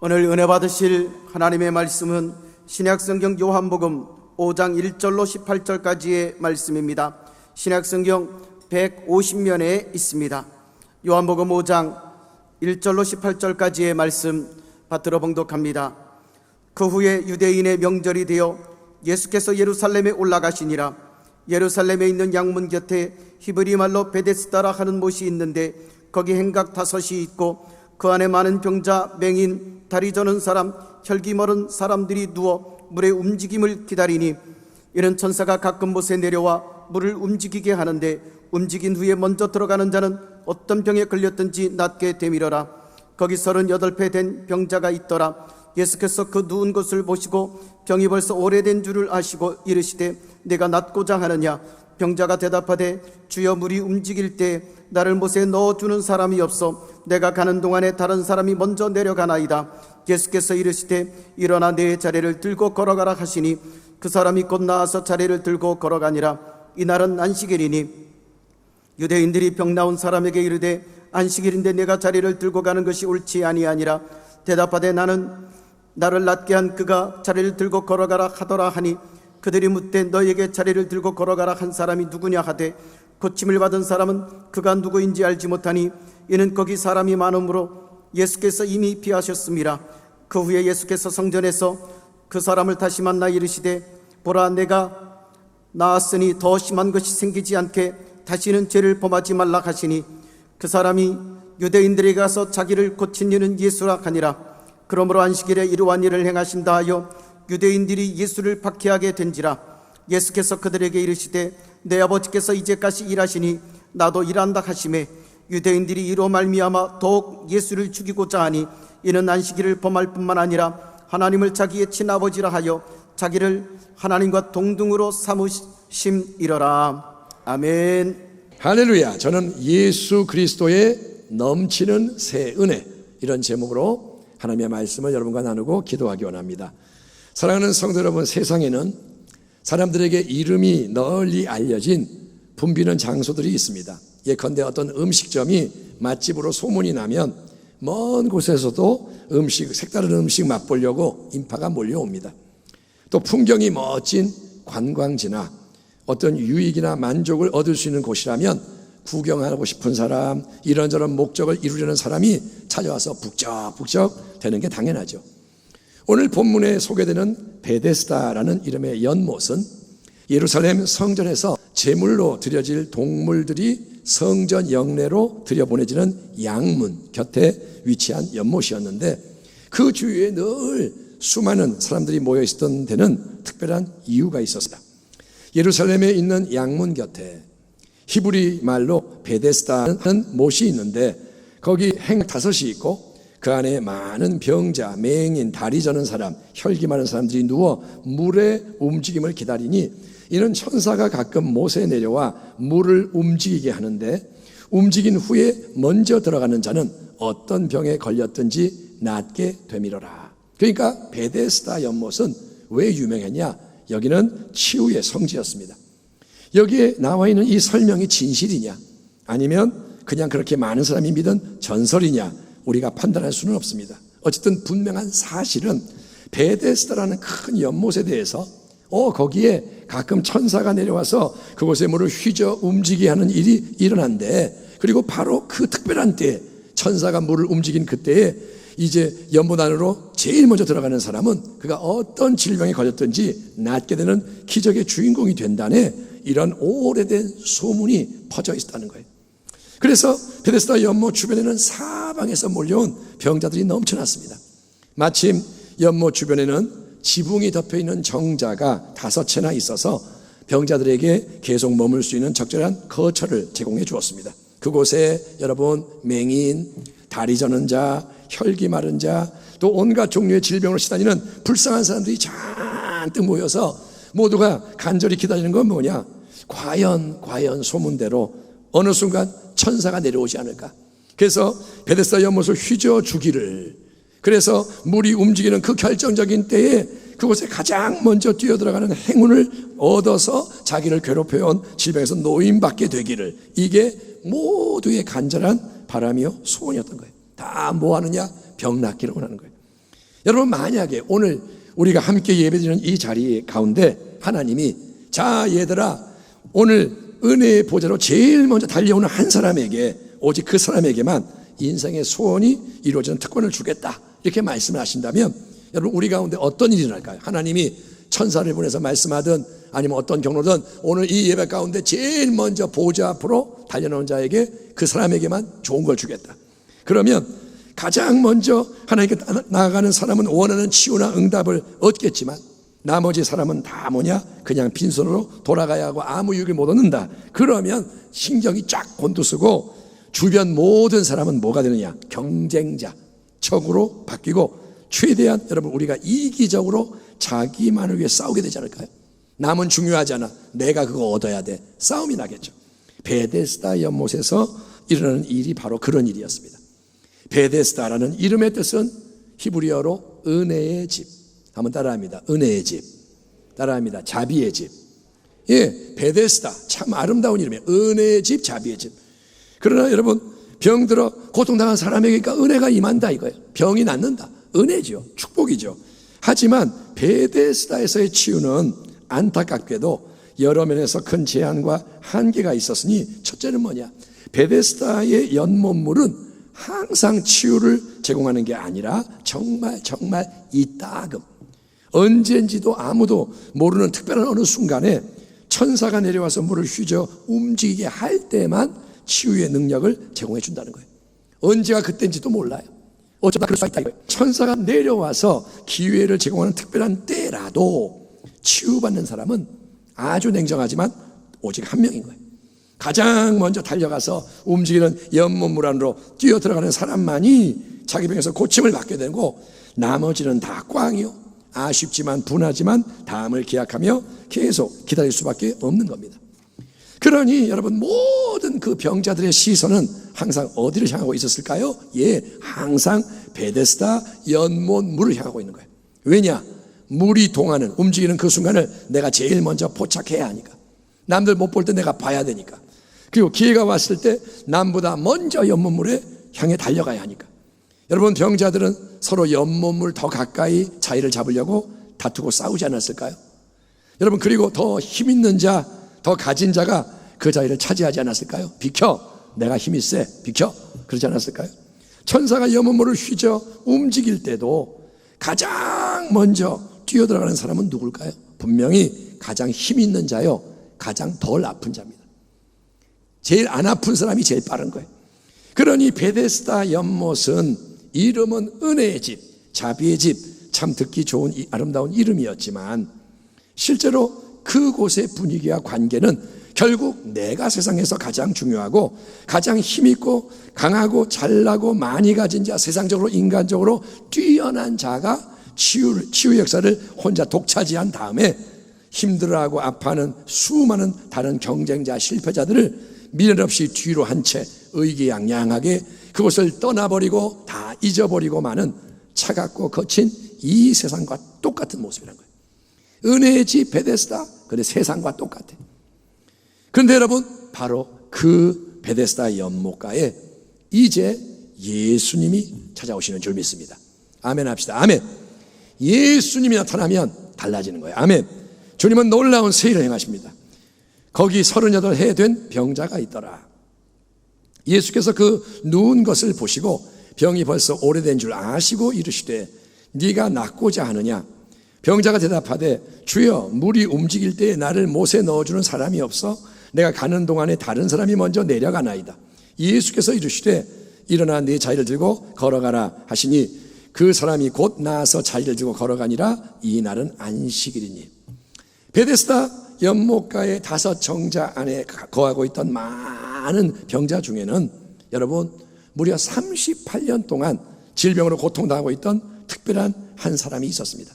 오늘 은혜 받으실 하나님의 말씀은 신약성경 요한복음 5장 1절로 18절까지의 말씀입니다. 신약성경 150면에 있습니다. 요한복음 5장 1절로 18절까지의 말씀 받들어 봉독합니다. 그 후에 유대인의 명절이 되어 예수께서 예루살렘에 올라가시니라. 예루살렘에 있는 양문 곁에 히브리 말로 베데스다라 하는 못이 있는데 거기 행각 5이 있고 그 안에 많은 병자, 맹인, 다리 저는 사람, 혈기 멀은 사람들이 누워 물의 움직임을 기다리니 이런 천사가 가끔 못에 내려와 물을 움직이게 하는데 움직인 후에 먼저 들어가는 자는 어떤 병에 걸렸든지 낫게 되밀어라. 거기 38배 된 병자가 있더라. 예수께서 그 누운 것을 보시고 병이 벌써 오래된 줄을 아시고 이르시되 내가 낫고자 하느냐. 병자가 대답하되 주여 물이 움직일 때 나를 못에 넣어주는 사람이 없어 내가 가는 동안에 다른 사람이 먼저 내려가나이다. 예수께서 이르시되 일어나 내 자리를 들고 걸어가라 하시니 그 사람이 곧 나와서 자리를 들고 걸어가니라. 이날은 안식일이니 유대인들이 병 나온 사람에게 이르되 안식일인데 내가 자리를 들고 가는 것이 옳지 아니하니라. 대답하되 나를 낫게 한 그가 자리를 들고 걸어가라 하더라 하니 그들이 묻되 너에게 자리를 들고 걸어가라 한 사람이 누구냐 하되 고침을 받은 사람은 그가 누구인지 알지 못하니 이는 거기 사람이 많으므로 예수께서 이미 피하셨음이라. 그 후에 예수께서 성전에서 그 사람을 다시 만나 이르시되 보라 내가 나았으니 더 심한 것이 생기지 않게 다시는 죄를 범하지 말라 하시니 그 사람이 유대인들에게 가서 자기를 고친 이는 예수라 하니라. 그러므로 안식일에 이러한 일을 행하신다 하여 유대인들이 예수를 박해하게 된지라. 예수께서 그들에게 이르시되 내 아버지께서 이제까지 일하시니 나도 일한다 하시매 유대인들이 이로 말미암아 더욱 예수를 죽이고자 하니 이는 안식일을 범할 뿐만 아니라 하나님을 자기의 친아버지라 하여 자기를 하나님과 동등으로 삼으심이러라. 아멘. 할렐루야. 저는 예수 그리스도의 넘치는 새 은혜, 이런 제목으로 하나님의 말씀을 여러분과 나누고 기도하기 원합니다. 사랑하는 성도 여러분, 세상에는 사람들에게 이름이 널리 알려진 붐비는 장소들이 있습니다. 예컨대 어떤 음식점이 맛집으로 소문이 나면 먼 곳에서도 색다른 음식 맛보려고 인파가 몰려옵니다. 또 풍경이 멋진 관광지나 어떤 유익이나 만족을 얻을 수 있는 곳이라면 구경하고 싶은 사람, 이런저런 목적을 이루려는 사람이 찾아와서 북적북적 되는 게 당연하죠. 오늘 본문에 소개되는 베데스다라는 이름의 연못은 예루살렘 성전에서 제물로 드려질 동물들이 성전 영내로 들여보내지는 양문 곁에 위치한 연못이었는데 그 주위에 늘 수많은 사람들이 모여 있었던 데는 특별한 이유가 있었습니다. 예루살렘에 있는 양문 곁에 히브리 말로 베데스다는 못이 있는데 거기 행 5이 있고 그 안에 많은 병자, 맹인, 다리 저는 사람, 혈기 많은 사람들이 누워 물의 움직임을 기다리니 이는 천사가 가끔 못에 내려와 물을 움직이게 하는데 움직인 후에 먼저 들어가는 자는 어떤 병에 걸렸든지 낫게 되밀어라. 그러니까 베데스다 연못은 왜 유명했냐? 여기는 치유의 성지였습니다. 여기에 나와 있는 이 설명이 진실이냐 아니면 그냥 그렇게 많은 사람이 믿은 전설이냐 우리가 판단할 수는 없습니다. 어쨌든 분명한 사실은 베데스다라는 큰 연못에 대해서 거기에 가끔 천사가 내려와서 그곳의 물을 휘저 움직이게 하는 일이 일어난대. 그리고 바로 그 특별한 때에 천사가 물을 움직인 그때에 이제 연못 안으로 제일 먼저 들어가는 사람은 그가 어떤 질병에 걸렸든지 낫게 되는 기적의 주인공이 된다네. 이런 오래된 소문이 퍼져 있었다는 거예요. 그래서 베데스다 연못 주변에는 사방에서 몰려온 병자들이 넘쳐났습니다. 마침 연못 주변에는 지붕이 덮여있는 정자가 5채나 있어서 병자들에게 계속 머물 수 있는 적절한 거처를 제공해 주었습니다. 그곳에 여러분 맹인, 다리 저는 자, 혈기 마른 자, 또 온갖 종류의 질병으로 시달리는 불쌍한 사람들이 잔뜩 모여서 모두가 간절히 기다리는 건 뭐냐? 과연 소문대로 어느 순간 천사가 내려오지 않을까? 그래서 베데스다 연못을 휘저 주기를, 그래서 물이 움직이는 그 결정적인 때에 그곳에 가장 먼저 뛰어들어가는 행운을 얻어서 자기를 괴롭혀온 질병에서 노인받게 되기를, 이게 모두의 간절한 바람이요 소원이었던 거예요. 다 뭐 하느냐? 병 낫기를 원하는 거예요. 여러분, 만약에 오늘 우리가 함께 예배드리는 이 자리 가운데 하나님이 자 얘들아, 오늘 은혜의 보좌로 제일 먼저 달려오는 한 사람에게, 오직 그 사람에게만 인생의 소원이 이루어지는 특권을 주겠다, 이렇게 말씀을 하신다면 여러분, 우리 가운데 어떤 일이 일어날까요? 하나님이 천사를 보내서 말씀하든 아니면 어떤 경로든 오늘 이 예배 가운데 제일 먼저 보좌 앞으로 달려나온 자에게, 그 사람에게만 좋은 걸 주겠다. 그러면 가장 먼저 하나님께 나아가는 사람은 원하는 치유나 응답을 얻겠지만 나머지 사람은 다 뭐냐? 그냥 빈손으로 돌아가야 하고 아무 유익을 못 얻는다. 그러면 신경이 쫙 곤두서고 주변 모든 사람은 뭐가 되느냐? 경쟁자, 적으로 바뀌고 최대한 여러분, 우리가 이기적으로 자기만을 위해 싸우게 되지 않을까요? 남은 중요하지 않아, 내가 그거 얻어야 돼, 싸움이 나겠죠. 베데스다 연못에서 일어나는 일이 바로 그런 일이었습니다. 베데스다라는 이름의 뜻은 히브리어로 은혜의 집. 한번 따라합니다. 은혜의 집. 따라합니다. 자비의 집. 예, 베데스다, 참 아름다운 이름이에요. 은혜의 집, 자비의 집. 그러나 여러분, 병들어 고통당한 사람에게 은혜가 임한다 이거예요. 병이 낫는다, 은혜죠, 축복이죠. 하지만 베데스다에서의 치유는 안타깝게도 여러 면에서 큰 제한과 한계가 있었으니, 첫째는 뭐냐? 베데스다의 연못물은 항상 치유를 제공하는 게 아니라 정말 이따금, 언젠지도 아무도 모르는 특별한 어느 순간에 천사가 내려와서 물을 휘저 움직이게 할 때만 치유의 능력을 제공해 준다는 거예요. 언제가 그때인지도 몰라요. 어쩌다 그럴 수 있다 이거예요. 천사가 내려와서 기회를 제공하는 특별한 때라도 치유받는 사람은 아주 냉정하지만 오직 한 명인 거예요. 가장 먼저 달려가서 움직이는 연못물 안으로 뛰어 들어가는 사람만이 자기 병에서 고침을 받게 되고, 나머지는 다 꽝이요. 아쉽지만 분하지만 다음을 기약하며 계속 기다릴 수밖에 없는 겁니다. 그러니 여러분, 모든 그 병자들의 시선은 항상 어디를 향하고 있었을까요? 예, 항상 베데스다 연못물을 향하고 있는 거예요. 왜냐? 물이 동하는, 움직이는 그 순간을 내가 제일 먼저 포착해야 하니까. 남들 못 볼 때 내가 봐야 되니까. 그리고 기회가 왔을 때 남보다 먼저 연못물에 향해 달려가야 하니까. 여러분, 병자들은 서로 연못물 더 가까이 자리를 잡으려고 다투고 싸우지 않았을까요? 여러분, 그리고 더 힘 있는 자, 더 가진 자가 그 자리를 차지하지 않았을까요? 비켜, 내가 힘이 세, 비켜, 그러지 않았을까요? 천사가 연못물을 휘저 움직일 때도 가장 먼저 뛰어들어가는 사람은 누굴까요? 분명히 가장 힘 있는 자요, 가장 덜 아픈 자입니다. 제일 안 아픈 사람이 제일 빠른 거예요. 그러니 베데스다 연못은 이름은 은혜의 집, 자비의 집, 참 듣기 좋은 아름다운 이름이었지만 실제로 그곳의 분위기와 관계는 결국 내가 세상에서 가장 중요하고 가장 힘있고 강하고 잘나고 많이 가진 자, 세상적으로 인간적으로 뛰어난 자가 치유 역사를 혼자 독차지한 다음에 힘들어하고 아파하는 수많은 다른 경쟁자, 실패자들을 미련 없이 뒤로 한 채 의기양양하게 그것을 떠나버리고 다 잊어버리고 마는 차갑고 거친 이 세상과 똑같은 모습이라는 거예요. 은혜의 집 베데스다, 근데 세상과 똑같아. 그런데 여러분, 바로 그 베데스다 연못가에 이제 예수님이 찾아오시는 줄 믿습니다. 아멘 합시다. 아멘. 예수님이 나타나면 달라지는 거예요. 아멘. 주님은 놀라운 세일을 행하십니다. 거기 38해 된 병자가 있더라. 예수께서 그 누운 것을 보시고 병이 벌써 오래된 줄 아시고 이르시되 네가 낫고자 하느냐? 병자가 대답하되 주여, 물이 움직일 때에 나를 못에 넣어주는 사람이 없어 내가 가는 동안에 다른 사람이 먼저 내려가나이다. 예수께서 이르시되 일어나 네 자리를 들고 걸어가라 하시니 그 사람이 곧 나아서 자리를 들고 걸어가니라. 이 날은 안식일이니. 베데스다 연못가의 5 정자 안에 거하고 있던 많은 병자 중에는 여러분, 무려 38년 동안 질병으로 고통당하고 있던 특별한 한 사람이 있었습니다.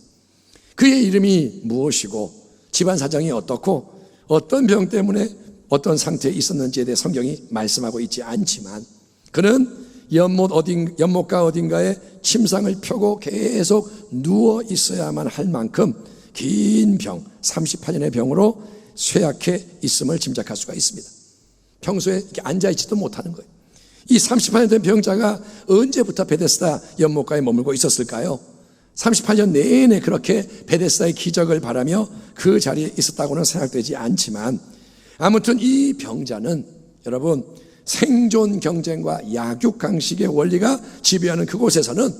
그의 이름이 무엇이고 집안 사정이 어떻고 어떤 병 때문에 어떤 상태에 있었는지에 대해 성경이 말씀하고 있지 않지만 그는 연못가 어딘가에 침상을 펴고 계속 누워 있어야만 할 만큼 긴 병, 38년의 병으로 쇠약해 있음을 짐작할 수가 있습니다. 평소에 이렇게 앉아있지도 못하는 거예요. 이 38년 된 병자가 언제부터 베데스다 연못가에 머물고 있었을까요? 38년 내내 그렇게 베데스다의 기적을 바라며 그 자리에 있었다고는 생각되지 않지만, 아무튼 이 병자는 여러분 생존 경쟁과 약육 강식의 원리가 지배하는 그곳에서는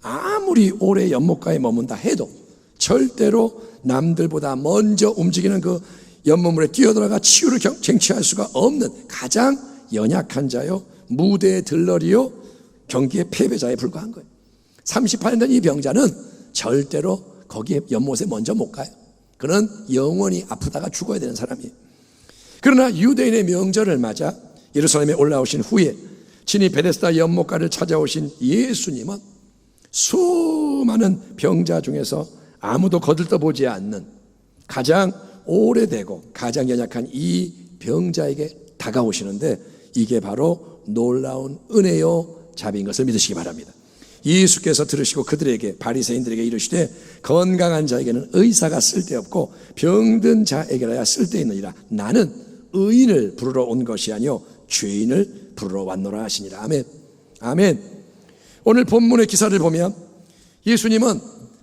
아무리 오래 연못가에 머문다 해도 절대로 남들보다 먼저 움직이는 그 연못물에 뛰어들어가 치유를 쟁취할 수가 없는 가장 연약한 자요, 무대의 들러리요, 경기의 패배자에 불과한 거예요. 38년 된 이 병자는 절대로 거기에 연못에 먼저 못 가요. 그는 영원히 아프다가 죽어야 되는 사람이에요. 그러나 유대인의 명절을 맞아 예루살렘에 올라오신 후에 친히 베데스다 연못가를 찾아오신 예수님은 수많은 병자 중에서 아무도 거들떠보지 않는 가장 오래되고 가장 연약한 이 병자에게 다가오시는데, 이게 바로 놀라운 은혜요 자비인 것을 믿으시기 바랍니다. 예수께서 들으시고 그들에게, 바리새인들에게 이르시되 건강한 자에게는 의사가 쓸데없고 병든 자에게라야 쓸데있느니라. 나는 의인을 부르러 온 것이 아니요 죄인을 부르러 왔노라 하시니라. 아멘. 아멘. 오늘 본문의 기사를 보면 예수님은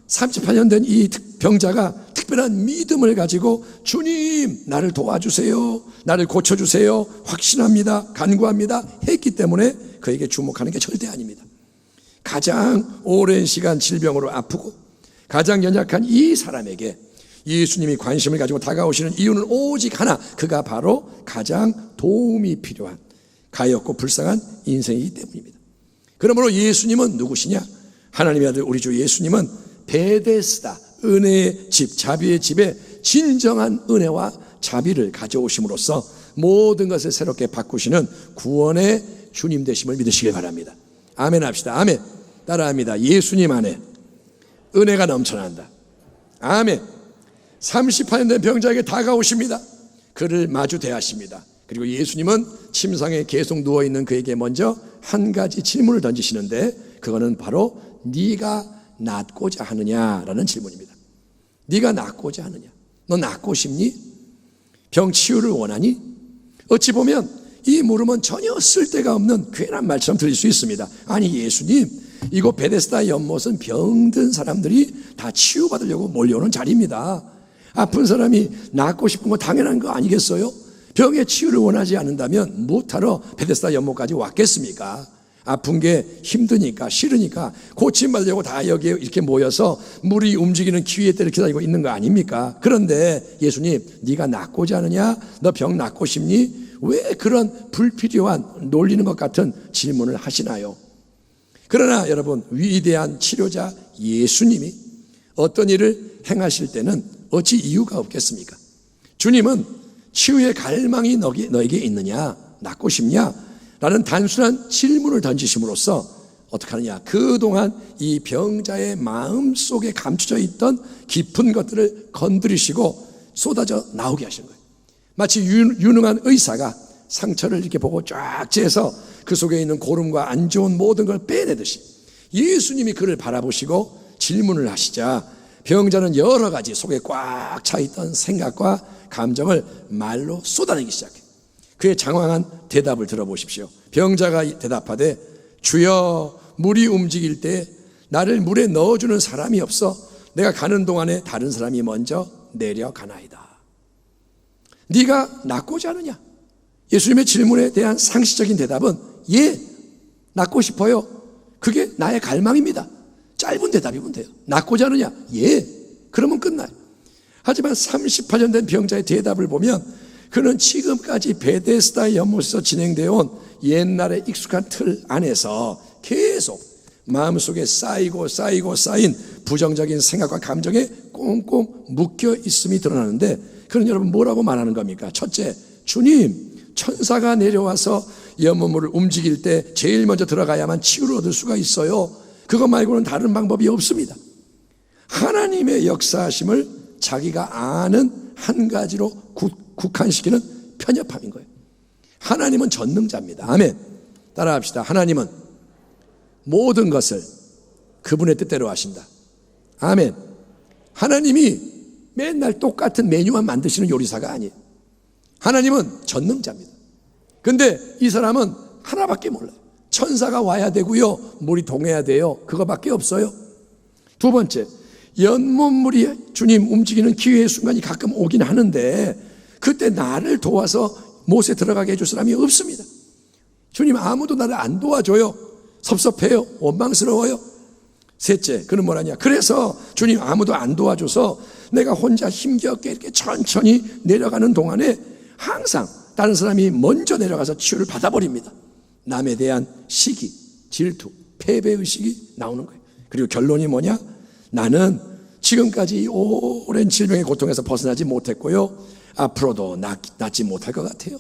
38년 된 이 병자가 특별한 믿음을 가지고 주님 나를 도와주세요, 나를 고쳐주세요, 확신합니다, 간구합니다 했기 때문에 그에게 주목하는 게 절대 아닙니다. 가장 오랜 시간 질병으로 아프고 가장 연약한 이 사람에게 예수님이 관심을 가지고 다가오시는 이유는 오직 하나, 그가 바로 가장 도움이 필요한 가엾고 불쌍한 인생이기 때문입니다. 그러므로 예수님은 누구시냐? 하나님의 아들 우리 주 예수님은 베데스다, 은혜의 집, 자비의 집에 진정한 은혜와 자비를 가져오심으로써 모든 것을 새롭게 바꾸시는 구원의 주님 되심을 믿으시길 바랍니다. 아멘 합시다. 아멘. 따라합니다. 예수님 안에 은혜가 넘쳐난다. 아멘. 38년 된 병자에게 다가오십니다. 그를 마주 대하십니다. 그리고 예수님은 침상에 계속 누워있는 그에게 먼저 한 가지 질문을 던지시는데, 그거는 바로 네가 낫고자 하느냐라는 질문입니다. 네가 낫고자 하느냐? 너 낫고 싶니? 병 치유를 원하니? 어찌 보면 이 물음은 전혀 쓸데가 없는 괜한 말처럼 들릴 수 있습니다. 아니 예수님, 이곳 베데스다 연못은 병든 사람들이 다 치유받으려고 몰려오는 자리입니다. 아픈 사람이 낫고 싶은 거 당연한 거 아니겠어요? 병의 치유를 원하지 않는다면 못하러 베데스다 연못까지 왔겠습니까? 아픈 게 힘드니까 싫으니까 고침받으려고 다 여기에 이렇게 모여서 물이 움직이는 기회에 때를 기다리고 있는 거 아닙니까? 그런데 예수님, 네가 낫고자 하느냐? 너 병 낫고 싶니? 왜 그런 불필요한 놀리는 것 같은 질문을 하시나요? 그러나 여러분, 위대한 치료자 예수님이 어떤 일을 행하실 때는 어찌 이유가 없겠습니까? 주님은 치유의 갈망이 너에게 있느냐? 낫고 싶냐? 라는 단순한 질문을 던지심으로써 어떻게 하느냐? 그동안 이 병자의 마음속에 감춰져 있던 깊은 것들을 건드리시고 쏟아져 나오게 하시는 거예요. 마치 유능한 의사가 상처를 이렇게 보고 쫙 째서 그 속에 있는 고름과 안 좋은 모든 걸 빼내듯이 예수님이 그를 바라보시고 질문을 하시자 병자는 여러 가지 속에 꽉 차 있던 생각과 감정을 말로 쏟아내기 시작해요. 그의 장황한 대답을 들어보십시오. 병자가 대답하되 주여, 물이 움직일 때 나를 물에 넣어주는 사람이 없어 내가 가는 동안에 다른 사람이 먼저 내려가나이다. 네가 낫고자 하느냐? 예수님의 질문에 대한 상식적인 대답은 예, 낫고 싶어요. 그게 나의 갈망입니다. 짧은 대답이면 돼요. 낫고자 하느냐? 예, 그러면 끝나요. 하지만 38년 된 병자의 대답을 보면 그는 지금까지 베데스다 연못에서 진행되어 온 옛날의 익숙한 틀 안에서 계속 마음속에 쌓이고 쌓인 부정적인 생각과 감정에 꽁꽁 묶여 있음이 드러나는데, 그는 여러분 뭐라고 말하는 겁니까? 첫째, 주님, 천사가 내려와서 연못물을 움직일 때 제일 먼저 들어가야만 치유를 얻을 수가 있어요. 그거 말고는 다른 방법이 없습니다. 하나님의 역사하심을 자기가 아는 한 가지로 국한시키는 편협함인 거예요. 하나님은 전능자입니다. 아멘. 따라합시다. 하나님은 모든 것을 그분의 뜻대로 하신다. 아멘. 하나님이 맨날 똑같은 메뉴만 만드시는 요리사가 아니에요. 하나님은 전능자입니다. 근데 이 사람은 하나밖에 몰라요. 천사가 와야 되고요, 물이 동해야 돼요. 그거밖에 없어요. 두 번째, 연못물이 주님 움직이는 기회의 순간이 가끔 오긴 하는데 그때 나를 도와서 못에 들어가게 해줄 사람이 없습니다. 주님, 아무도 나를 안 도와줘요. 섭섭해요. 원망스러워요. 셋째, 그는 뭐라냐? 그래서 주님 아무도 안 도와줘서 내가 혼자 힘겹게 이렇게 천천히 내려가는 동안에 항상 다른 사람이 먼저 내려가서 치유를 받아버립니다. 남에 대한 시기, 질투, 패배의식이 나오는 거예요. 그리고 결론이 뭐냐? 나는 지금까지 이 오랜 질병의 고통에서 벗어나지 못했고요, 앞으로도 낫지 못할 것 같아요.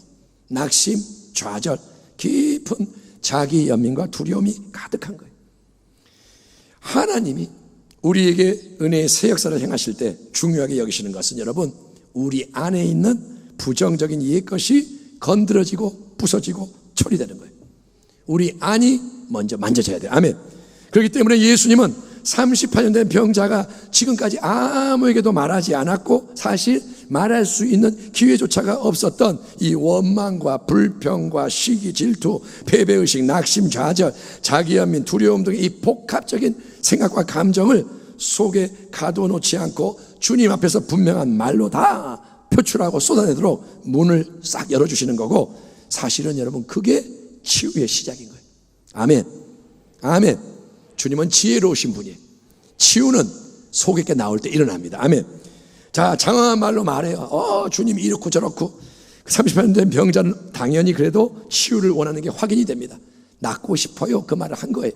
낙심, 좌절, 깊은 자기 연민과 두려움이 가득한 거예요. 하나님이 우리에게 은혜의 새 역사를 행하실 때 중요하게 여기시는 것은 여러분, 우리 안에 있는 부정적인 옛것이 건드려지고 부서지고 처리되는 거예요. 우리 안이 먼저 만져져야 돼요. 아멘. 그렇기 때문에 예수님은 38년 된 병자가 지금까지 아무에게도 말하지 않았고 사실 말할 수 있는 기회조차가 없었던 이 원망과 불평과 시기, 질투, 패배의식, 낙심, 좌절, 자기연민, 두려움 등의 이 복합적인 생각과 감정을 속에 가둬놓지 않고 주님 앞에서 분명한 말로 다 표출하고 쏟아내도록 문을 싹 열어주시는 거고, 사실은 여러분 그게 치유의 시작인 거예요. 아멘. 아멘. 주님은 지혜로우신 분이에요. 치유는 속에 게 나올 때 일어납니다. 아멘. 자, 장황한 말로 말해요. 주님 이렇고 저렇고. 38년 된 병자는 당연히 그래도 치유를 원하는 게 확인이 됩니다. 낫고 싶어요. 그 말을 한 거예요.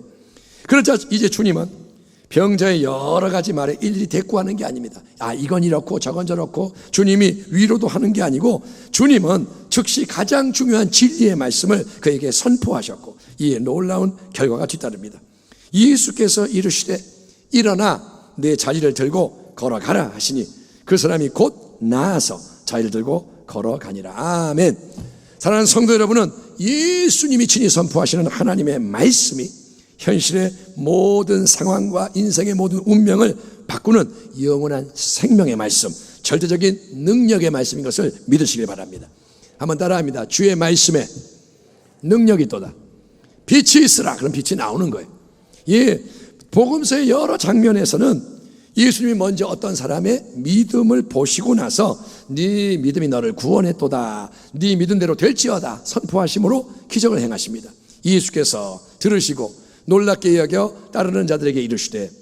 그러자 이제 주님은 병자의 여러 가지 말에 일일이 대꾸하는 게 아닙니다. 이건 이렇고 저건 저렇고 주님이 위로도 하는 게 아니고, 주님은 즉시 가장 중요한 진리의 말씀을 그에게 선포하셨고, 이에 놀라운 결과가 뒤따릅니다. 예수께서 이르시되 일어나 내 자리를 들고 걸어가라 하시니 그 사람이 곧 나아서 자리를 들고 걸어가니라. 아멘. 사랑하는 성도 여러분은 예수님이 친히 선포하시는 하나님의 말씀이 현실의 모든 상황과 인생의 모든 운명을 바꾸는 영원한 생명의 말씀, 절대적인 능력의 말씀인 것을 믿으시길 바랍니다. 한번 따라합니다. 주의 말씀에 능력이 있도다. 빛이 있으라. 그럼 빛이 나오는 거예요. 예, 복음서의 여러 장면에서는 예수님이 먼저 어떤 사람의 믿음을 보시고 나서 네 믿음이 너를 구원했도다, 네 믿음대로 될지어다 선포하심으로 기적을 행하십니다. 예수께서 들으시고 놀랍게 여겨 따르는 자들에게 이르시되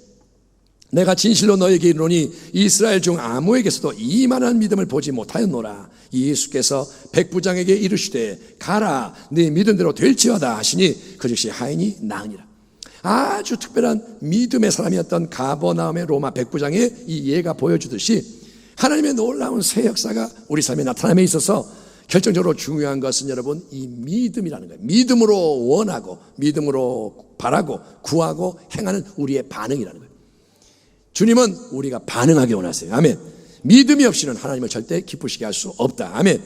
내가 진실로 너에게 이르노니 이스라엘 중 아무에게서도 이만한 믿음을 보지 못하였노라. 예수께서 백부장에게 이르시되 가라 네 믿음대로 될지어다 하시니 그 즉시 하인이 나으니라. 아주 특별한 믿음의 사람이었던 가버나움의 로마 백부장의 이 예가 보여주듯이 하나님의 놀라운 새 역사가 우리 삶에 나타남에 있어서 결정적으로 중요한 것은 여러분 이 믿음이라는 거예요. 믿음으로 원하고 믿음으로 바라고 구하고 행하는 우리의 반응이라는 거예요. 주님은 우리가 반응하게 원하세요. 아멘. 믿음이 없이는 하나님을 절대 기쁘시게 할 수 없다. 아멘.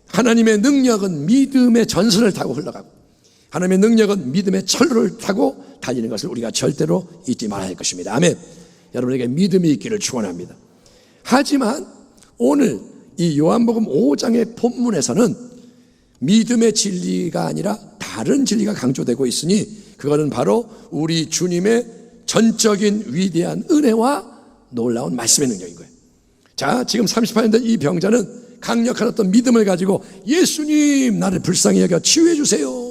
하나님의 능력은 믿음의 전선을 타고 흘러가고 하나님의 능력은 믿음의 철로를 타고 달리는 것을 우리가 절대로 잊지 말아야 할 것입니다. 아멘. 여러분에게 믿음이 있기를 축원합니다. 하지만 오늘 이 요한복음 5장의 본문에서는 믿음의 진리가 아니라 다른 진리가 강조되고 있으니 그거는 바로 우리 주님의 전적인 위대한 은혜와 놀라운 말씀의 능력인 거예요. 자, 지금 38년 된 이 병자는 강력한 어떤 믿음을 가지고 예수님 나를 불쌍히 여겨 치유해 주세요.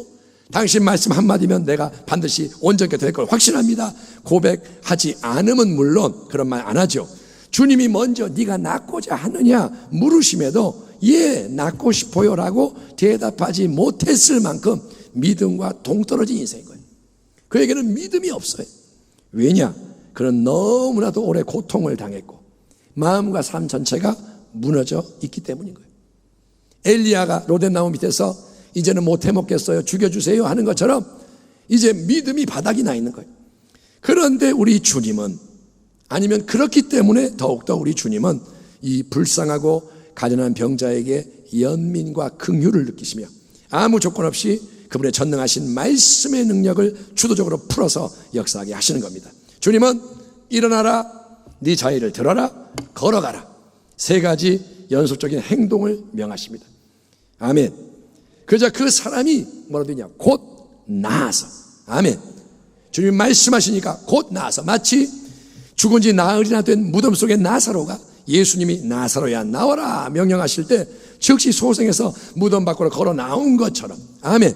당신 말씀 한마디면 내가 반드시 온전케 될 걸 확신합니다. 고백하지 않으면 물론 그런 말 안 하죠. 주님이 먼저 네가 낫고자 하느냐 물으심에도 예 낫고 싶어요 라고 대답하지 못했을 만큼 믿음과 동떨어진 인생인 거예요. 그에게는 믿음이 없어요. 왜냐? 그는 너무나도 오래 고통을 당했고 마음과 삶 전체가 무너져 있기 때문인 거예요. 엘리야가 로뎀나무 밑에서 이제는 못 해먹겠어요 죽여주세요 하는 것처럼 이제 믿음이 바닥이 나 있는 거예요. 그런데 우리 주님은 아니면 그렇기 때문에 더욱더 우리 주님은 이 불쌍하고 가련한 병자에게 연민과 긍휼을 느끼시며 아무 조건 없이 그분의 전능하신 말씀의 능력을 주도적으로 풀어서 역사하게 하시는 겁니다. 주님은 일어나라 네 자리를 들어라 걸어가라 세 가지 연속적인 행동을 명하십니다. 아멘. 그러자 그 사람이 뭐라고 되냐 곧 나아서. 아멘. 주님 말씀하시니까 곧 나아서 마치 죽은 지 나흘이나 된 무덤 속의 나사로가 예수님이 나사로야 나와라 명령하실 때 즉시 소생해서 무덤 밖으로 걸어 나온 것처럼, 아멘.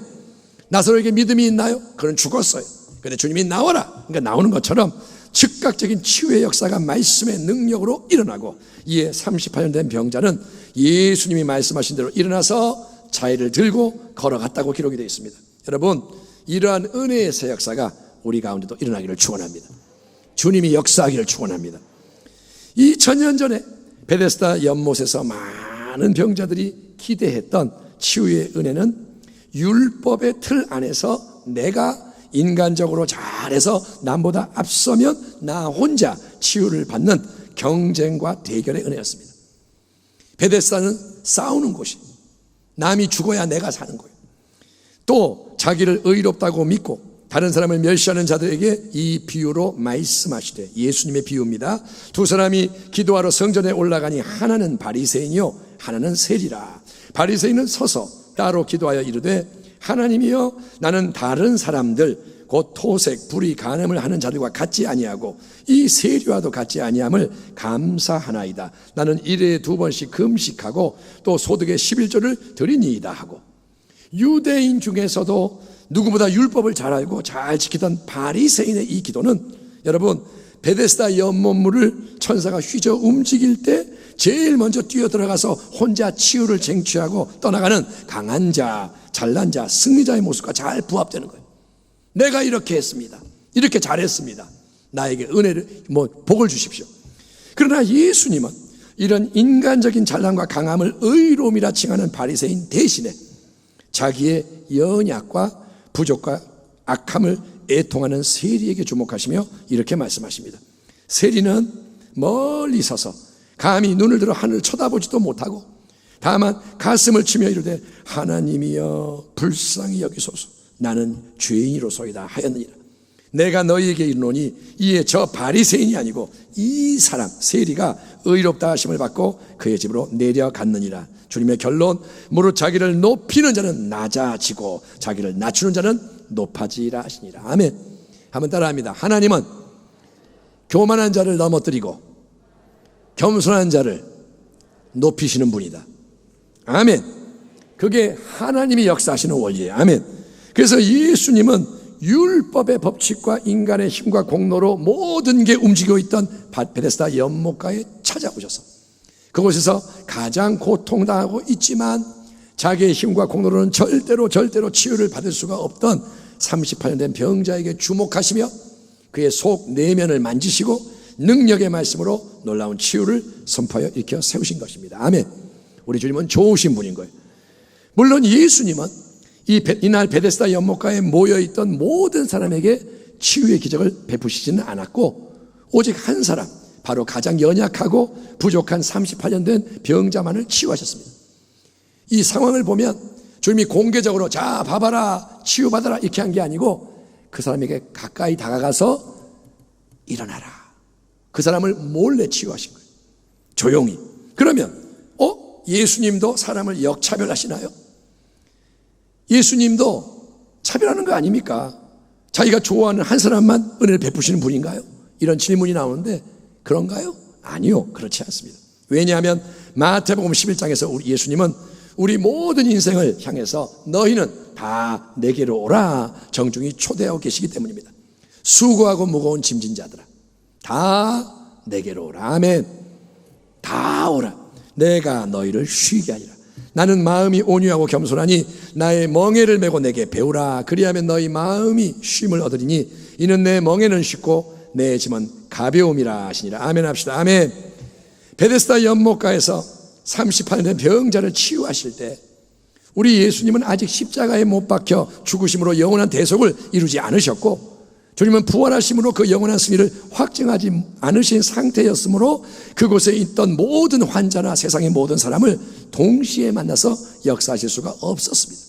나사로에게 믿음이 있나요? 그는 죽었어요. 근데 주님이 나와라, 그러니까 나오는 것처럼 즉각적인 치유의 역사가 말씀의 능력으로 일어나고, 이에 38년 된 병자는 예수님이 말씀하신 대로 일어나서 자리를 들고 걸어갔다고 기록이 되어 있습니다. 여러분, 이러한 은혜의 새 역사가 우리 가운데도 일어나기를 축원합니다. 주님이 역사하기를 축원합니다. 2000년 전에 베데스다 연못에서 많은 병자들이 기대했던 치유의 은혜는 율법의 틀 안에서 내가 인간적으로 잘해서 남보다 앞서면 나 혼자 치유를 받는 경쟁과 대결의 은혜였습니다. 베데스다는 싸우는 곳이, 남이 죽어야 내가 사는 거예요. 또 자기를 의롭다고 믿고 다른 사람을 멸시하는 자들에게 이 비유로 말씀하시되, 예수님의 비유입니다. 두 사람이 기도하러 성전에 올라가니 하나는 바리새인이요 하나는 세리라. 바리새인은 서서 따로 기도하여 이르되, 하나님이여, 나는 다른 사람들 곧 토색, 불의, 간음을 하는 자들과 같지 아니하고 이 세리와도 같지 아니함을 감사하나이다. 나는 일에 2번씩 금식하고 또 소득의 11조를 드리니이다 하고, 유대인 중에서도 누구보다 율법을 잘 알고 잘 지키던 바리새인의 이 기도는, 여러분, 베데스다 연못물을 천사가 휘저 움직일 때 제일 먼저 뛰어들어가서 혼자 치유를 쟁취하고 떠나가는 강한 자, 잘난 자, 승리자의 모습과 잘 부합되는 거예요. 내가 이렇게 했습니다, 이렇게 잘했습니다, 나에게 은혜를, 복을 주십시오. 그러나 예수님은 이런 인간적인 잘남과 강함을 의로움이라 칭하는 바리새인 대신에 자기의 연약과 부족과 악함을 애통하는 세리에게 주목하시며 이렇게 말씀하십니다. 세리는 멀리 서서 감히 눈을 들어 하늘을 쳐다보지도 못하고 다만 가슴을 치며 이르되, 하나님이여 불쌍히 여기소서, 나는 죄인이로소이다 하였느니라. 내가 너희에게 이르노니 이에 저 바리새인이 아니고 이 사람 세리가 의롭다 하심을 받고 그의 집으로 내려갔느니라. 주님의 결론, 무릇 자기를 높이는 자는 낮아지고 자기를 낮추는 자는 높아지라 하시니라. 아멘. 한번 따라합니다. 하나님은 교만한 자를 넘어뜨리고 겸손한 자를 높이시는 분이다. 아멘. 그게 하나님이 역사하시는 원리예요. 아멘. 그래서 예수님은 율법의 법칙과 인간의 힘과 공로로 모든 게 움직이고 있던 베데스다 연못가에 찾아오셔서 그곳에서 가장 고통당하고 있지만 자기의 힘과 공로로는 절대로 치유를 받을 수가 없던 38년 된 병자에게 주목하시며 그의 속 내면을 만지시고 능력의 말씀으로 놀라운 치유를 선포하여 일으켜 세우신 것입니다. 아멘. 우리 주님은 좋으신 분인 거예요. 물론 예수님은 이날 베데스다 연못가에 모여있던 모든 사람에게 치유의 기적을 베푸시지는 않았고, 오직 한 사람, 바로 가장 연약하고 부족한 38년 된 병자만을 치유하셨습니다. 이 상황을 보면 주님이 공개적으로 자 봐봐라 치유받아라 이렇게 한 게 아니고, 그 사람에게 가까이 다가가서 일어나라, 그 사람을 몰래 치유하신 거예요. 조용히. 그러면 예수님도 사람을 역차별하시나요? 예수님도 차별하는 거 아닙니까? 자기가 좋아하는 한 사람만 은혜를 베푸시는 분인가요? 이런 질문이 나오는데 그런가요? 아니요, 그렇지 않습니다. 왜냐하면 마태복음 11장에서 우리 예수님은 우리 모든 인생을 향해서 너희는 다 내게로 오라 정중히 초대하고 계시기 때문입니다. 수고하고 무거운 짐진 자들아 다 내게로 오라. 아멘. 다 오라. 내가 너희를 쉬게 하리라. 나는 마음이 온유하고 겸손하니 나의 멍에를 메고 내게 배우라. 그리하면 너희 마음이 쉼을 얻으리니 이는 내 멍에는 쉽고 내 짐은 가벼움이라 하시니라. 아멘 합시다. 아멘. 베데스다 연못가에서 38년 된 병자를 치유하실 때 우리 예수님은 아직 십자가에 못 박혀 죽으심으로 영원한 대속을 이루지 않으셨고, 주님은 부활하심으로 그 영원한 승리를 확증하지 않으신 상태였으므로 그곳에 있던 모든 환자나 세상의 모든 사람을 동시에 만나서 역사하실 수가 없었습니다.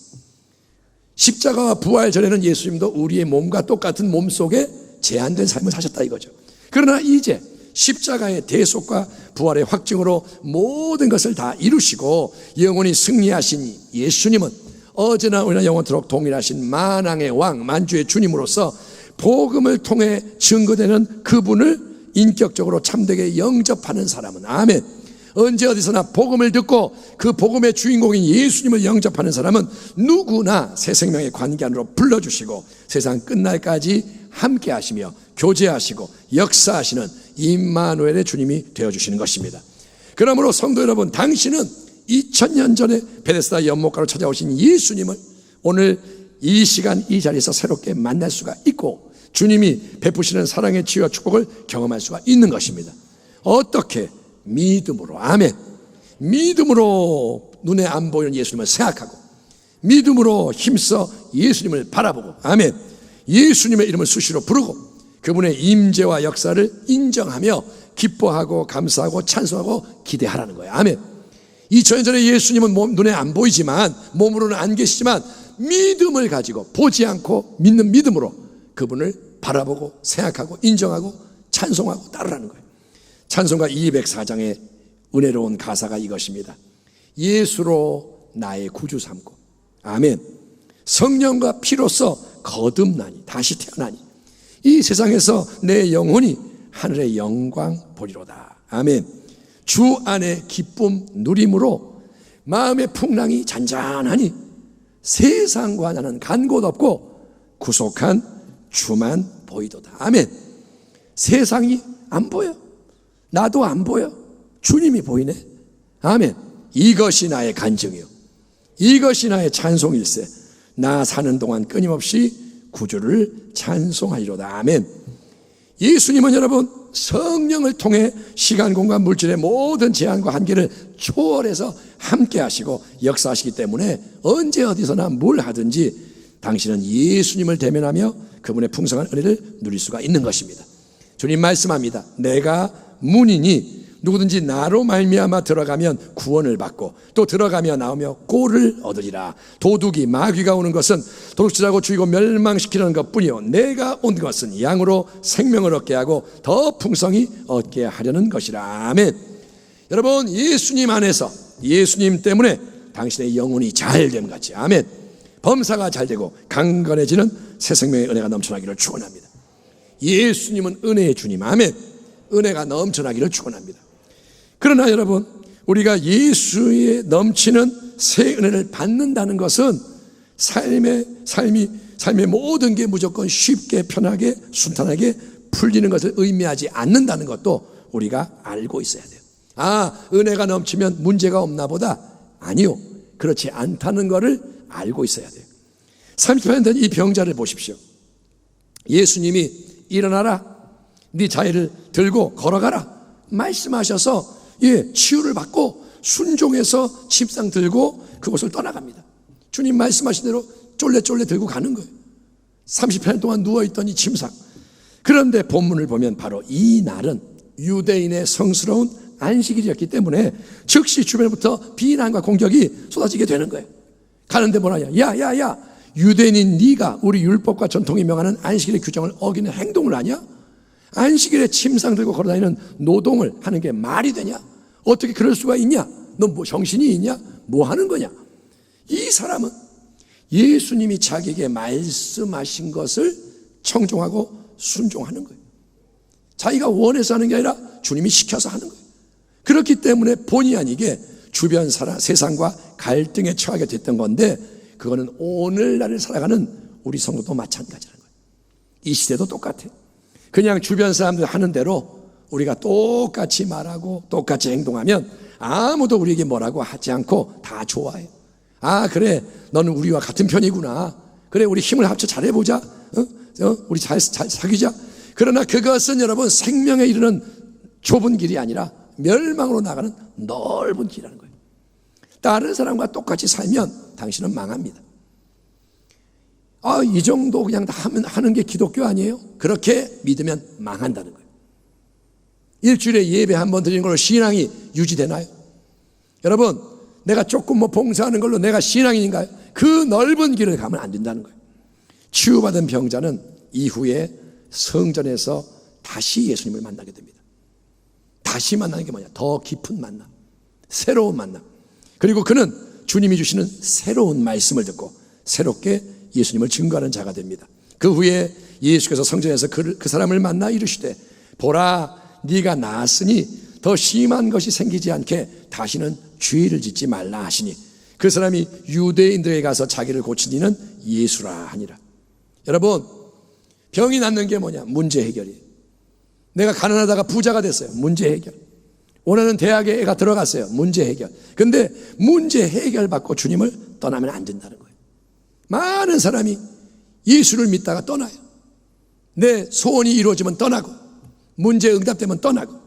십자가와 부활 전에는 예수님도 우리의 몸과 똑같은 몸 속에 제한된 삶을 사셨다 이거죠. 그러나 이제 십자가의 대속과 부활의 확증으로 모든 것을 다 이루시고 영원히 승리하신 예수님은 어제나 오늘나 영원토록 동일하신 만왕의 왕 만주의 주님으로서 복음을 통해 증거되는 그분을 인격적으로 참되게 영접하는 사람은, 아멘, 언제 어디서나 복음을 듣고 그 복음의 주인공인 예수님을 영접하는 사람은 누구나 새 생명의 관계 안으로 불러주시고 세상 끝날까지 함께 하시며 교제하시고 역사하시는 임마누엘의 주님이 되어주시는 것입니다. 그러므로 성도 여러분, 당신은 2000년 전에 베데스다 연못가로 찾아오신 예수님을 오늘 이 시간 이 자리에서 새롭게 만날 수가 있고 주님이 베푸시는 사랑의 치유와 축복을 경험할 수가 있는 것입니다. 어떻게? 믿음으로. 아멘. 믿음으로 눈에 안 보이는 예수님을 생각하고 믿음으로 힘써 예수님을 바라보고, 아멘, 예수님의 이름을 수시로 부르고 그분의 임재와 역사를 인정하며 기뻐하고 감사하고 찬송하고 기대하라는 거예요. 아멘. 2000년 전에 예수님은 눈에 안 보이지만, 몸으로는 안 계시지만 믿음을 가지고 보지 않고 믿는 믿음으로 그분을 바라보고 생각하고 인정하고 찬송하고 따르라는 거예요. 찬송가 204장의 은혜로운 가사가 이것입니다. 예수로 나의 구주 삼고, 아멘, 성령과 피로써 거듭나니 다시 태어나니 이 세상에서 내 영혼이 하늘의 영광 보리로다. 아멘. 주 안에 기쁨 누림으로 마음의 풍랑이 잔잔하니 세상과 나는 간 곳 없고 구속한 주만 보이도다. 아멘. 세상이 안 보여, 나도 안 보여, 주님이 보이네. 아멘. 이것이 나의 간증이요, 이것이 나의 찬송일세. 나 사는 동안 끊임없이 구주를 찬송하리로다. 아멘. 예수님은 여러분 성령을 통해 시간, 공간, 물질의 모든 제한과 한계를 초월해서 함께 하시고 역사하시기 때문에 언제 어디서나 뭘 하든지 당신은 예수님을 대면하며 그분의 풍성한 은혜를 누릴 수가 있는 것입니다. 주님 말씀합니다. 내가 문이니 누구든지 나로 말미암아 들어가면 구원을 받고 또 들어가며 나오며 꼴을 얻으리라. 도둑이 마귀가 오는 것은 도둑질하고 죽이고 멸망시키는 것뿐이요 내가 온 것은 양으로 생명을 얻게 하고 더 풍성히 얻게 하려는 것이라. 아멘. 여러분, 예수님 안에서, 예수님 때문에 당신의 영혼이 잘됨 같이, 아멘, 범사가 잘되고 강건해지는 새 생명의 은혜가 넘쳐나기를 축원합니다. 예수님은 은혜의 주님, 아멘. 은혜가 넘쳐나기를 축원합니다. 그러나 여러분, 우리가 예수의 넘치는 새 은혜를 받는다는 것은 삶의 모든 게 무조건 쉽게 편하게 순탄하게 풀리는 것을 의미하지 않는다는 것도 우리가 알고 있어야 돼요. 아, 은혜가 넘치면 문제가 없나 보다. 아니요, 그렇지 않다는 것을 알고 있어야 돼요. 30년 된 이 병자를 보십시오. 예수님이 일어나라, 네 자리를 들고 걸어가라 말씀하셔서 치유를 받고 순종해서 침상 들고 그곳을 떠나갑니다. 주님 말씀하신 대로 쫄래쫄래 들고 가는 거예요. 30년 동안 누워있던 이 침상. 그런데 본문을 보면 바로 이 날은 유대인의 성스러운 안식일이었기 때문에 즉시 주변부터 비난과 공격이 쏟아지게 되는 거예요. 가는데 뭐라냐, 야, 유대인인 네가 우리 율법과 전통이 명하는 안식일의 규정을 어기는 행동을 하냐? 안식일에 침상 들고 걸어다니는 노동을 하는 게 말이 되냐? 어떻게 그럴 수가 있냐? 너 뭐 정신이 있냐? 뭐 하는 거냐? 이 사람은 예수님이 자기에게 말씀하신 것을 청종하고 순종하는 거예요. 자기가 원해서 하는 게 아니라 주님이 시켜서 하는 거예요. 그렇기 때문에 본의 아니게 주변 세상과 갈등에 처하게 됐던 건데, 그거는 오늘날을 살아가는 우리 성도도 마찬가지라는 거예요. 이 시대도 똑같아요. 그냥 주변 사람들 하는 대로 우리가 똑같이 말하고 똑같이 행동하면 아무도 우리에게 뭐라고 하지 않고 다 좋아해요. 아, 그래, 너는 우리와 같은 편이구나. 그래, 우리 힘을 합쳐 잘해보자. 우리 잘 사귀자. 그러나 그것은 여러분 생명에 이르는 좁은 길이 아니라 멸망으로 나가는 넓은 길이라는 거예요. 다른 사람과 똑같이 살면 당신은 망합니다. 아, 이 정도 그냥 다 하는 게 기독교 아니에요? 그렇게 믿으면 망한다는 거예요. 일주일에 예배 한 번 드리는 걸로 신앙이 유지되나요? 여러분, 내가 조금 봉사하는 걸로 내가 신앙인인가요? 그 넓은 길을 가면 안 된다는 거예요. 치유받은 병자는 이후에 성전에서 다시 예수님을 만나게 됩니다. 다시 만나는 게 뭐냐? 더 깊은 만남, 새로운 만남. 그리고 그는 주님이 주시는 새로운 말씀을 듣고 새롭게 예수님을 증거하는 자가 됩니다. 그 후에 예수께서 성전에서 그 사람을 만나 이르시되, 보라, 네가 나았으니 더 심한 것이 생기지 않게 다시는 죄를 짓지 말라 하시니 그 사람이 유대인들에게 가서 자기를 고친 이는 예수라 하니라. 여러분, 병이 낫는 게 뭐냐? 문제 해결이에요. 내가 가난하다가 부자가 됐어요. 문제 해결. 원하는 대학에 애가 들어갔어요. 문제 해결. 근데 문제 해결 받고 주님을 떠나면 안 된다는 거예요. 많은 사람이 예수를 믿다가 떠나요. 내 소원이 이루어지면 떠나고, 문제 응답되면 떠나고.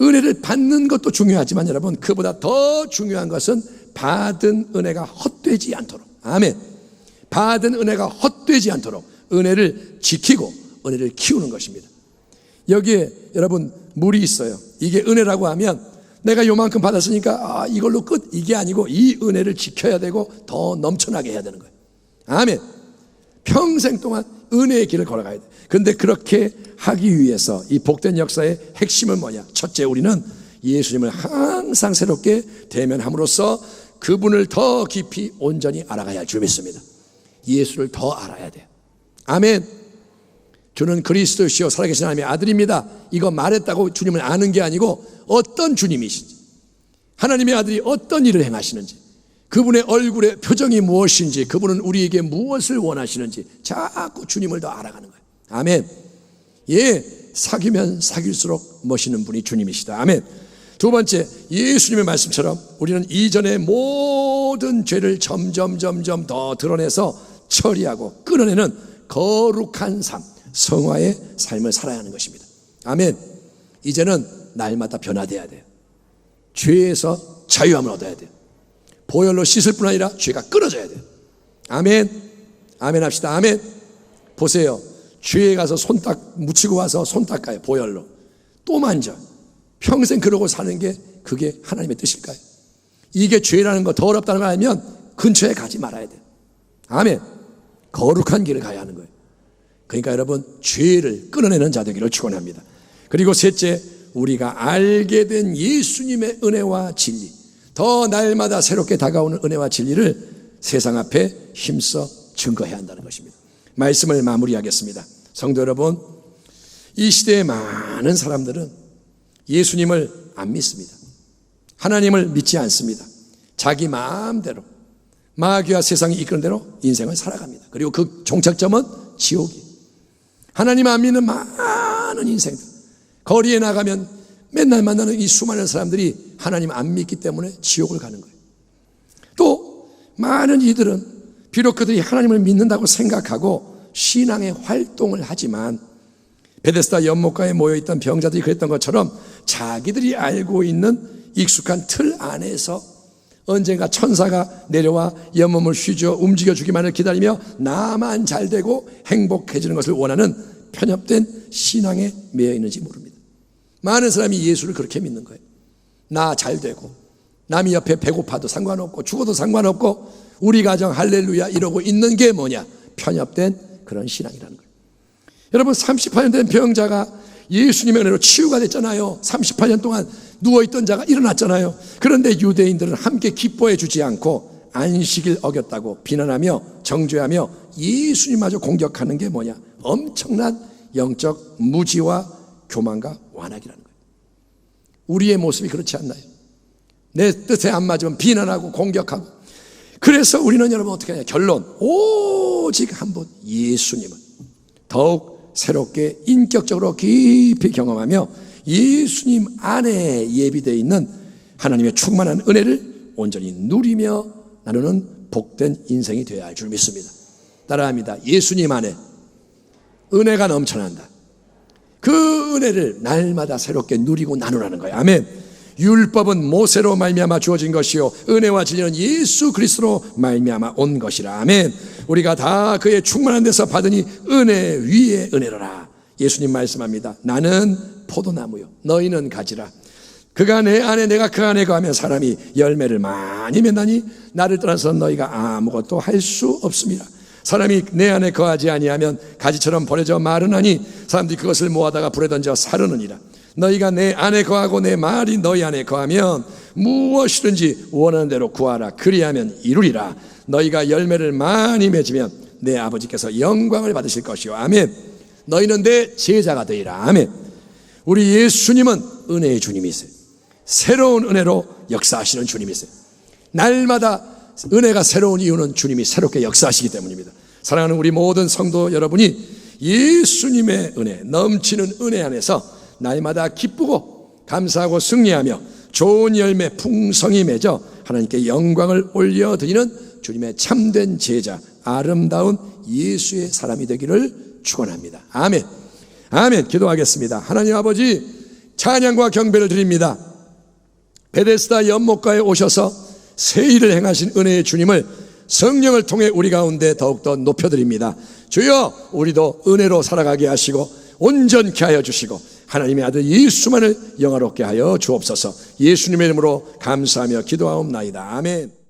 은혜를 받는 것도 중요하지만 여러분, 그보다 더 중요한 것은 받은 은혜가 헛되지 않도록, 아멘, 받은 은혜가 헛되지 않도록 은혜를 지키고 은혜를 키우는 것입니다. 여기에 여러분 물이 있어요. 이게 은혜라고 하면 내가 요만큼 받았으니까 이걸로 끝, 이게 아니고 이 은혜를 지켜야 되고 더 넘쳐나게 해야 되는 거예요. 아멘. 평생 동안 은혜의 길을 걸어가야 돼. 근데 그렇게 하기 위해서 이 복된 역사의 핵심은 뭐냐? 첫째, 우리는 예수님을 항상 새롭게 대면함으로써 그분을 더 깊이 온전히 알아가야 할 줄 믿습니다. 예수를 더 알아야 돼요. 아멘. 주는 그리스도시요 살아계신 하나님의 아들입니다. 이거 말했다고 주님을 아는 게 아니고 어떤 주님이신지, 하나님의 아들이 어떤 일을 행하시는지, 그분의 얼굴의 표정이 무엇인지, 그분은 우리에게 무엇을 원하시는지 자꾸 주님을 더 알아가는 거예요. 아멘. 예, 사귀면 사귈수록 멋있는 분이 주님이시다. 아멘. 두 번째, 예수님의 말씀처럼 우리는 이전의 모든 죄를 점점 더 드러내서 처리하고 끊어내는 거룩한 삶, 성화의 삶을 살아야 하는 것입니다. 아멘. 이제는 날마다 변화돼야 돼요. 죄에서 자유함을 얻어야 돼요. 보혈로 씻을 뿐 아니라 죄가 끊어져야 돼요. 아멘. 아멘 합시다. 아멘. 보세요. 죄에 가서 손 묻히고 와서 손 닦아요. 보혈로. 또 만져. 평생 그러고 사는 게 그게 하나님의 뜻일까요? 이게 죄라는 거, 더럽다는 걸 알면 근처에 가지 말아야 돼요. 아멘. 거룩한 길을 가야 하는 거예요. 그러니까 여러분, 죄를 끊어내는 자 되기를 축원합니다. 그리고 셋째, 우리가 알게 된 예수님의 은혜와 진리, 더 날마다 새롭게 다가오는 은혜와 진리를 세상 앞에 힘써 증거해야 한다는 것입니다. 말씀을 마무리하겠습니다. 성도 여러분, 이 시대의 많은 사람들은 예수님을 안 믿습니다. 하나님을 믿지 않습니다. 자기 마음대로 마귀와 세상이 이끄는 대로 인생을 살아갑니다. 그리고 그 종착점은 지옥이에요. 하나님 안 믿는 많은 인생들, 거리에 나가면 맨날 만나는 이 수많은 사람들이 하나님 안 믿기 때문에 지옥을 가는 거예요. 또 많은 이들은 비록 그들이 하나님을 믿는다고 생각하고 신앙의 활동을 하지만 베데스다 연못가에 모여있던 병자들이 그랬던 것처럼 자기들이 알고 있는 익숙한 틀 안에서 언젠가 천사가 내려와 연못을 휘저 움직여주기만을 기다리며 나만 잘 되고 행복해지는 것을 원하는 편협된 신앙에 매여 있는지 모릅니다. 많은 사람이 예수를 그렇게 믿는 거예요. 나 잘 되고 남이 옆에 배고파도 상관없고 죽어도 상관없고 우리 가정 할렐루야 이러고 있는 게 뭐냐? 편협된 그런 신앙이라는 거예요. 여러분, 38년 된 병자가 예수님의 은혜로 치유가 됐잖아요. 38년 동안 누워있던 자가 일어났잖아요. 그런데 유대인들은 함께 기뻐해 주지 않고 안식일 어겼다고 비난하며 정죄하며 예수님마저 공격하는 게 뭐냐? 엄청난 영적 무지와 교만과 완악이라는 거예요. 우리의 모습이 그렇지 않나요? 내 뜻에 안 맞으면 비난하고 공격하고. 그래서 우리는 여러분 어떻게 하냐? 결론, 오직 한 분 예수님을 더욱 새롭게 인격적으로 깊이 경험하며 예수님 안에 예비되어 있는 하나님의 충만한 은혜를 온전히 누리며 나누는 복된 인생이 되어야 할 줄 믿습니다. 따라합니다. 예수님 안에 은혜가 넘쳐난다. 그 은혜를 날마다 새롭게 누리고 나누라는 거예요. 아멘. 율법은 모세로 말미암아 주어진 것이요 은혜와 진리는 예수 그리스도로 말미암아 온 것이라. 아멘. 우리가 다 그의 충만한 데서 받으니 은혜 위에 은혜로라. 예수님 말씀합니다. 나는 포도나무요 너희는 가지라. 그가 내 안에 내가 그 안에 거하면 사람이 열매를 많이 맺나니 나를 떠나서 너희가 아무것도 할 수 없습니다. 사람이 내 안에 거하지 아니하면 가지처럼 버려져 마르나니 사람들이 그것을 모아다가 불에 던져 사르느니라. 너희가 내 안에 거하고 내 말이 너희 안에 거하면 무엇이든지 원하는 대로 구하라. 그리하면 이루리라. 너희가 열매를 많이 맺으면 내 아버지께서 영광을 받으실 것이요. 아멘. 너희는 내 제자가 되리라. 아멘. 우리 예수님은 은혜의 주님이세요. 새로운 은혜로 역사하시는 주님이세요. 날마다 은혜가 새로운 이유는 주님이 새롭게 역사하시기 때문입니다. 사랑하는 우리 모든 성도 여러분이 예수님의 은혜, 넘치는 은혜 안에서 날마다 기쁘고 감사하고 승리하며 좋은 열매 풍성히 맺어 하나님께 영광을 올려드리는 주님의 참된 제자, 아름다운 예수의 사람이 되기를 축원합니다. 아멘. 아멘. 기도하겠습니다. 하나님 아버지, 찬양과 경배를 드립니다. 베데스다 연못가에 오셔서 새 일을 행하신 은혜의 주님을 성령을 통해 우리 가운데 더욱더 높여드립니다. 주여, 우리도 은혜로 살아가게 하시고 온전케 하여 주시고 하나님의 아들 예수만을 영화롭게 하여 주옵소서. 예수님의 이름으로 감사하며 기도하옵나이다. 아멘.